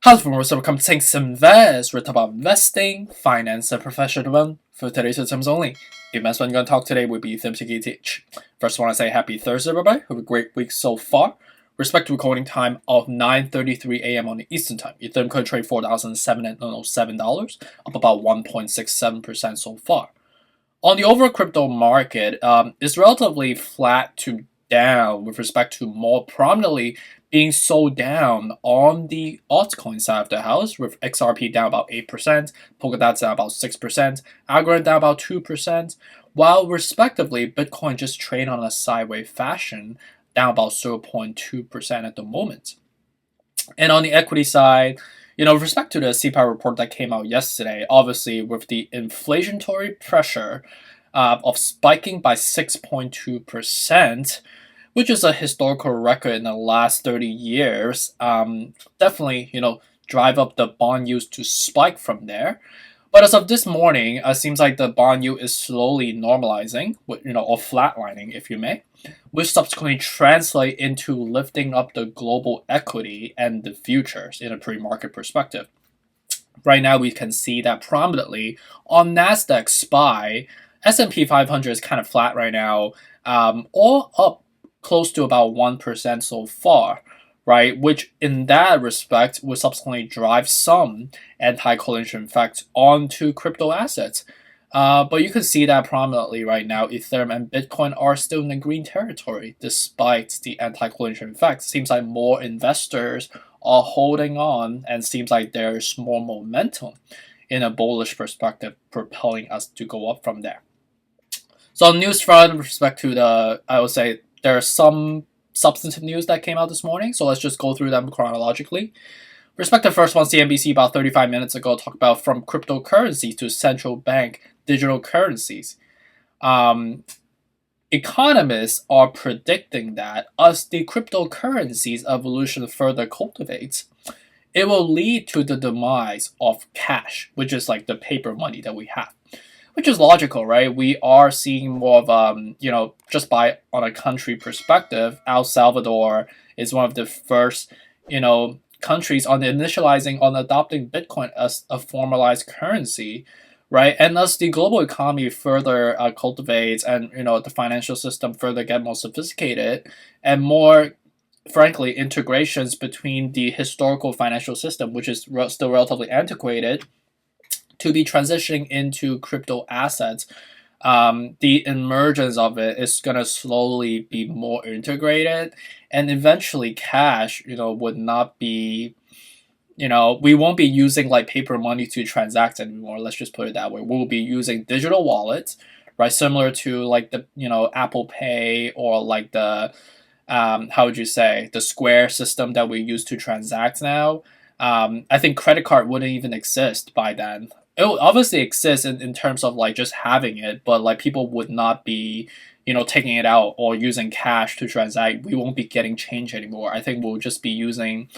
Hello everyone, so welcome to Thanks Invest. We're talking about investing, finance, and professional development for today's systems only. The best one I'm going to talk today will be Ethereum CKTH. First, I want to say happy Thursday, everybody. Have a great week so far. Respective recording time of 9:33 a.m. on the Eastern Time. Ethereum could trade $4,707, up about 1.67% so far. On the overall crypto market, it's relatively flat to down with respect to more prominently being sold down on the altcoin side of the house, with XRP down about 8%, polkadot down about 6%, algorand down about 2%, while respectively Bitcoin just trade on a sideways fashion, down about 0.2% at the moment. And on the equity side, with respect to the CPI report that came out yesterday, obviously with the inflationary pressure of spiking by 6.2%, which is a historical record in the last 30 years, definitely, drive up the bond yields to spike from there. But as of this morning, it seems like the bond yield is slowly normalizing, or flatlining, if you may, which subsequently translate into lifting up the global equity and the futures in a pre-market perspective. Right now, we can see that prominently on Nasdaq SPY, S&P 500 is kind of flat right now, all up close to about 1% so far, right? Which in that respect will subsequently drive some anti-collision effect onto crypto assets. But you can see that prominently right now, Ethereum and Bitcoin are still in the green territory despite the anti-collision effect. Seems like more investors are holding on and seems like there's more momentum in a bullish perspective propelling us to go up from there. So on news front, with respect to I would say there are some substantive news that came out this morning, so let's just go through them chronologically. With respect to the first one, CNBC about 35 minutes ago talked about from cryptocurrency to central bank digital currencies. Economists are predicting that as the cryptocurrencies evolution further cultivates, it will lead to the demise of cash, which is like the paper money that we have. Which is logical, right? We are seeing more of, just on a country perspective, El Salvador is one of the first, countries on adopting Bitcoin as a formalized currency, right? And as the global economy further cultivates and, the financial system further get more sophisticated and more, frankly, integrations between the historical financial system, which is still relatively antiquated, to be transitioning into crypto assets, the emergence of it is going to slowly be more integrated, and eventually cash, would not be, we won't be using like paper money to transact anymore. Let's just put it that way. We'll be using digital wallets, right? Similar to like the, Apple Pay or like the, how would you say, the Square system that we use to transact now. I think credit card wouldn't even exist by then. It will obviously exist in terms of like just having it, but like people would not be, taking it out or using cash to transact. We won't be getting change anymore. I think we'll just be using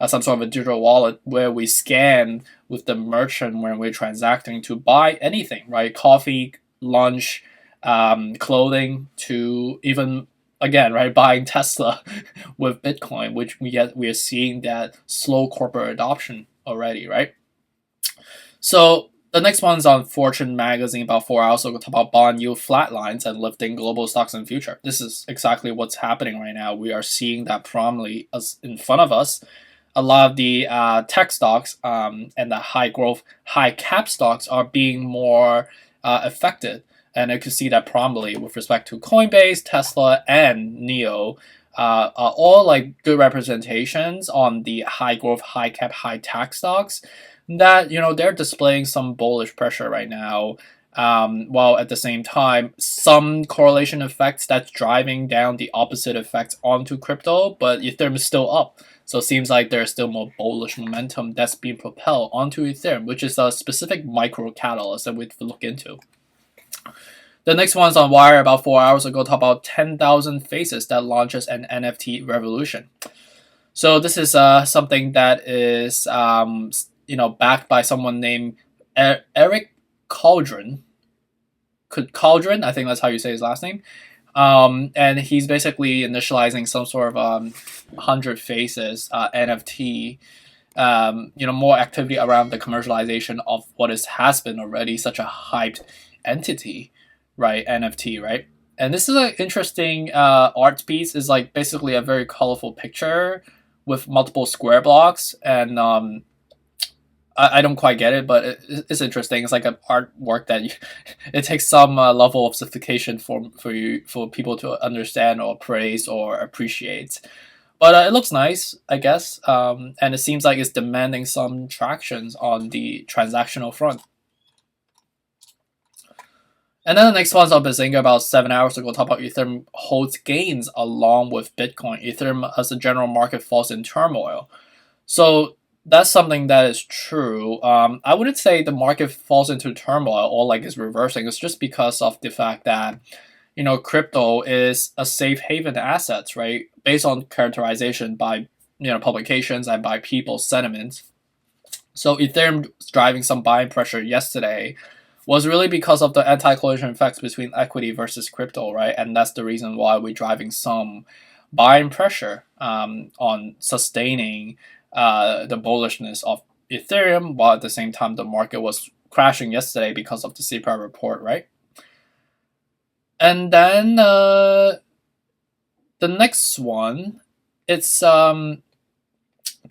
some sort of a digital wallet where we scan with the merchant when we're transacting to buy anything, right? Coffee, lunch, clothing, to even, again, right, buying Tesla with Bitcoin, which we are seeing that slow corporate adoption already, right? So the next one's on Fortune magazine about 4 hours ago, talk about bond yield flatlines and lifting global stocks in the future. This is exactly what's happening right now. We are seeing that prominently as in front of us. A lot of the tech stocks and the high growth, high cap stocks are being more affected. And you can see that prominently with respect to Coinbase, Tesla, and NEO. Are all like good representations on the high growth, high cap, high tech stocks that, they're displaying some bullish pressure right now, while at the same time, some correlation effects that's driving down the opposite effects onto crypto, but Ethereum is still up. So it seems like there's still more bullish momentum that's being propelled onto Ethereum, which is a specific micro catalyst that we have to look into. The next one's on Wire about 4 hours ago, talk about 10,000 faces that launches an NFT revolution. So this is something that is, backed by someone named Eric Cauldron. Cauldron, I think that's how you say his last name. And he's basically initializing some sort of 100 faces NFT more activity around the commercialization of what has been already such a hyped entity, right? NFT, right? And this is an interesting art piece. It's like basically a very colorful picture with multiple square blocks, and I don't quite get it, but it's interesting. It's like an artwork that it takes some level of sophistication for people to understand or praise or appreciate. But it looks nice, I guess, and it seems like it's demanding some tractions on the transactional front. And then the next one's on Bazinga about 7 hours ago. Talk about Ethereum holds gains along with Bitcoin. Ethereum as a general market falls in turmoil. So that's something that is true. I wouldn't say the market falls into turmoil or like is reversing. It's just because of the fact that crypto is a safe haven asset, right? Based on characterization by publications and by people's sentiments. So Ethereum driving some buying pressure yesterday was really because of the anti-collision effects between equity versus crypto, right? And that's the reason why we're driving some buying pressure on sustaining the bullishness of Ethereum, while at the same time the market was crashing yesterday because of the CPI report, right? And then the next one, it's talk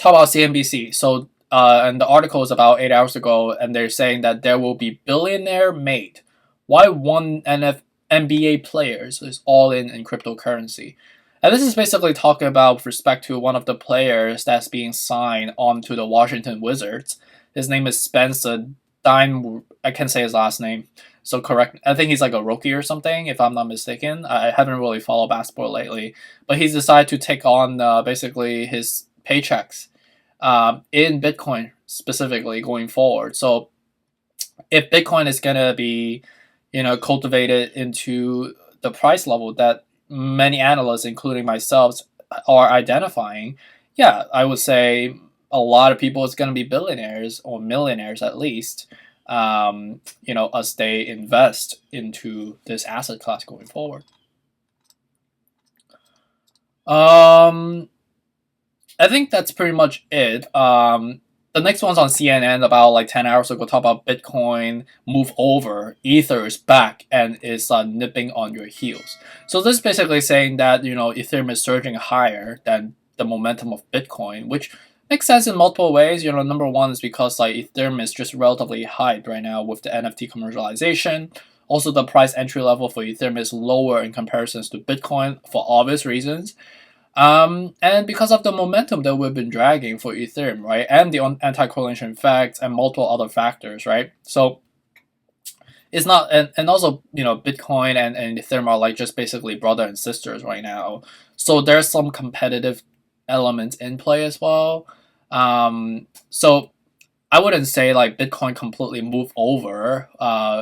about CNBC. So and the article is about 8 hours ago, and they're saying that there will be billionaire made. Why one NBA players is all in cryptocurrency. And this is basically talking about with respect to one of the players that's being signed onto the Washington Wizards. His name is Spencer Dime. I can't say his last name, so correct. I think he's like a rookie or something, if I'm not mistaken. I haven't really followed basketball lately, but he's decided to take on basically his paychecks in Bitcoin specifically going forward. So if Bitcoin is gonna be, cultivated into the price level that many analysts, including myself, are identifying, yeah, I would say a lot of people is gonna be billionaires or millionaires at least, as they invest into this asset class going forward. I think that's pretty much it. The next one's on CNN about like 10 hours ago. Talk about Bitcoin move over, Ether is back and is nipping on your heels. So this is basically saying that Ethereum is surging higher than the momentum of Bitcoin, which makes sense in multiple ways. Number one is because like Ethereum is just relatively hyped right now with the NFT commercialization. Also, the price entry level for Ethereum is lower in comparison to Bitcoin for obvious reasons. And because of the momentum that we've been dragging for Ethereum, right, and the anti-correlation effects and multiple other factors, right? So it's not, and also Bitcoin and Ethereum are like just basically brother and sisters right now. So there's some competitive elements in play as well. So I wouldn't say like Bitcoin completely move over.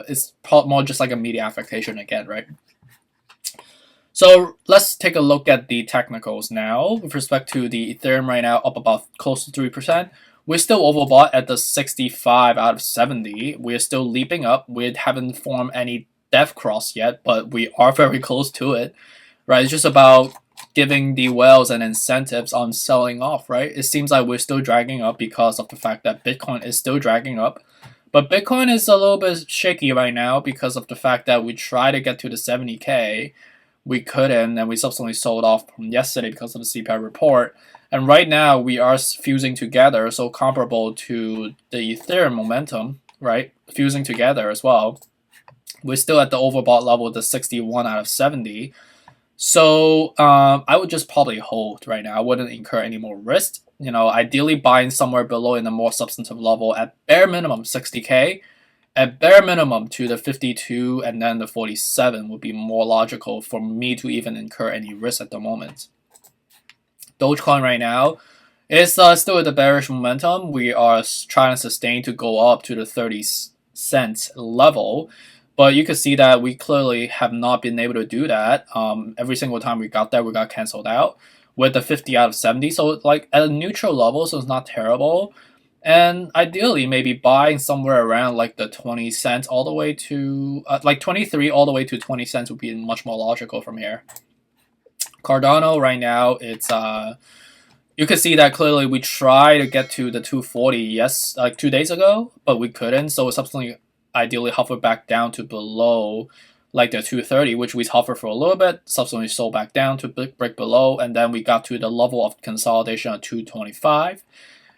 It's more just like a media affectation again, right? So let's take a look at the technicals now. With respect to the Ethereum right now, up about close to 3%. We're still overbought at the 65 out of 70. We're still leaping up. We haven't formed any death cross yet, but we are very close to it, right? It's just about giving the whales and incentives on selling off, right? It seems like we're still dragging up because of the fact that Bitcoin is still dragging up. But Bitcoin is a little bit shaky right now because of the fact that we try to get to the 70K. We couldn't, and we subsequently sold off from yesterday because of the CPI report. And right now, we are fusing together, so comparable to the Ethereum momentum, right? Fusing together as well. We're still at the overbought level, the 61 out of 70. So I would just probably hold right now. I wouldn't incur any more risk. Ideally buying somewhere below in a more substantive level at bare minimum 60K. At bare minimum to the 52 and then the 47 would be more logical for me to even incur any risk at the moment. Dogecoin right now is still at the bearish momentum. We are trying to sustain to go up to the 30 cent level. But you can see that we clearly have not been able to do that. Every single time we got there, we got canceled out with the 50 out of 70. So like at a neutral level, so it's not terrible. And ideally, maybe buying somewhere around like the 20 cents all the way to like 23 all the way to 20 cents would be much more logical from here. Cardano right now, it's You can see that clearly we tried to get to the 240, yes, like 2 days ago, but we couldn't. So something ideally hovered back down to below like the 230, which we hovered for a little bit, subsequently sold back down to break below, and then we got to the level of consolidation at 225.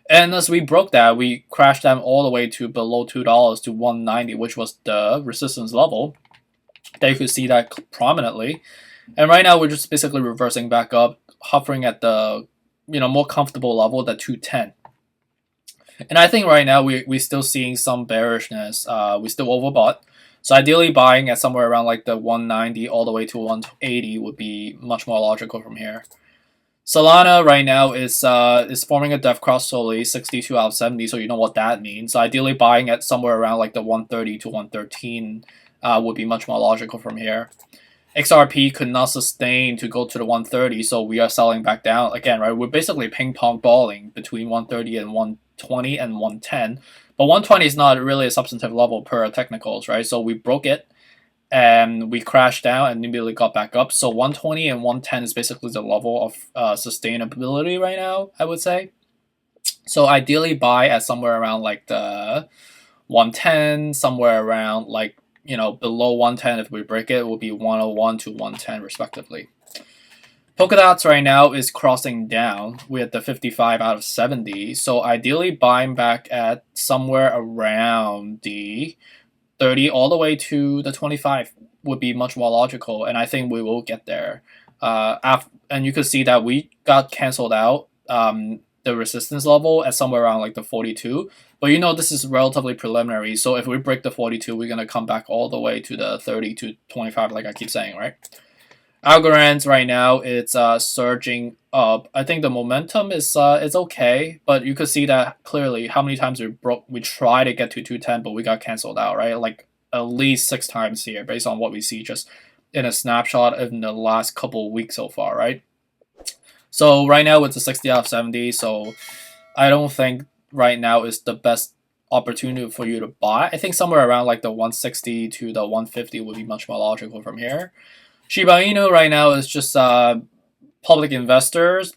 And as we broke that, we crashed them all the way to below $2 to 190, which was the resistance level. There you could see that prominently. And right now we're just basically reversing back up, hovering at the more comfortable level, the 210. And I think right now we're still seeing some bearishness. We still overbought. So ideally buying at somewhere around like the 190 all the way to 180 would be much more logical from here. Solana right now is forming a death cross slowly, 62 out of 70, so you know what that means. So ideally buying at somewhere around like the 130 to 113 would be much more logical from here. XRP could not sustain to go to the 130, so we are selling back down again, right? We're basically ping pong balling between 130 and 120 and 110, but 120 is not really a substantive level per technicals, right? So we broke it and we crashed down and immediately got back up. So 120 and 110 is basically the level of sustainability right now, I would say. So ideally buy at somewhere around like the 110, somewhere around like below 110. If we break it, it will be 101 to 110 respectively. Polkadots right now is crossing down. We're at the 55 out of 70. So ideally buying back at somewhere around the 30 all the way to the 25 would be much more logical, and I think we will get there. And you could see that we got canceled out the resistance level at somewhere around like the 42. But this is relatively preliminary, so if we break the 42, we're going to come back all the way to the 30 to 25, like I keep saying, right? Algorand right now, it's surging up. I think the momentum is okay, but you could see that clearly how many times we tried to get to 210, but we got canceled out, right? Like at least 6 times here, based on what we see just in a snapshot in the last couple of weeks so far, right? So right now it's a 60 out of 70, so I don't think right now is the best opportunity for you to buy. I think somewhere around like the 160 to the 150 would be much more logical from here. Shiba Inu right now is just public investors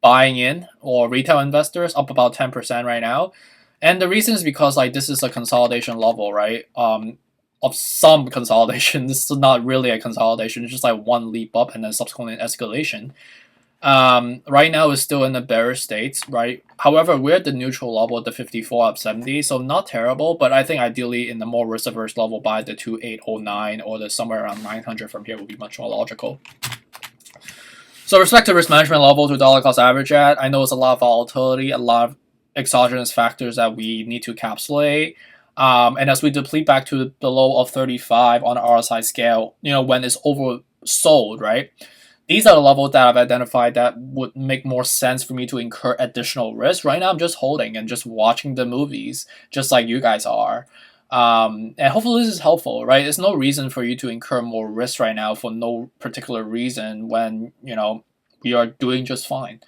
buying in, or retail investors up about 10% right now. And the reason is because like this is a consolidation level, right? Of some consolidation. This is not really a consolidation. It's just like one leap up and then subsequent escalation. Right now is still in the bearish state, right? However, we're at the neutral level at the 54 out of 70, so not terrible, but I think ideally in the more risk-averse level by the 2809 or the somewhere around 900 from here would be much more logical. So respect to risk management level to dollar cost average at, I know it's a lot of volatility, a lot of exogenous factors that we need to encapsulate. And as we deplete back to the low of 35 on the RSI scale, when it's oversold, right? These are the levels that I've identified that would make more sense for me to incur additional risk. Right now, I'm just holding and just watching the movies, just like you guys are. And hopefully this is helpful, right? There's no reason for you to incur more risk right now for no particular reason when, we are doing just fine.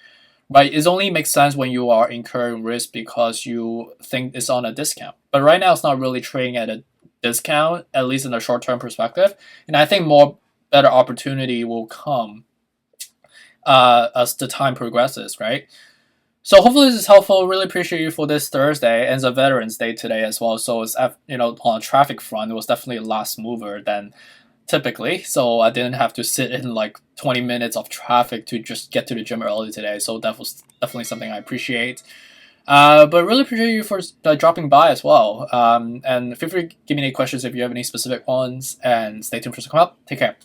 Right? It only makes sense when you are incurring risk because you think it's on a discount. But right now, it's not really trading at a discount, at least in the short-term perspective. And I think more better opportunity will come as the time progresses, right? So hopefully this is helpful. Really appreciate you for this Thursday, and it's a Veterans Day today as well. So it's on a traffic front, it was definitely a less mover than typically. So I didn't have to sit in like 20 minutes of traffic to just get to the gym early today. So that was definitely something I appreciate. But really appreciate you for dropping by as well. And feel free to give me any questions if you have any specific ones. And stay tuned for some come up. Take care.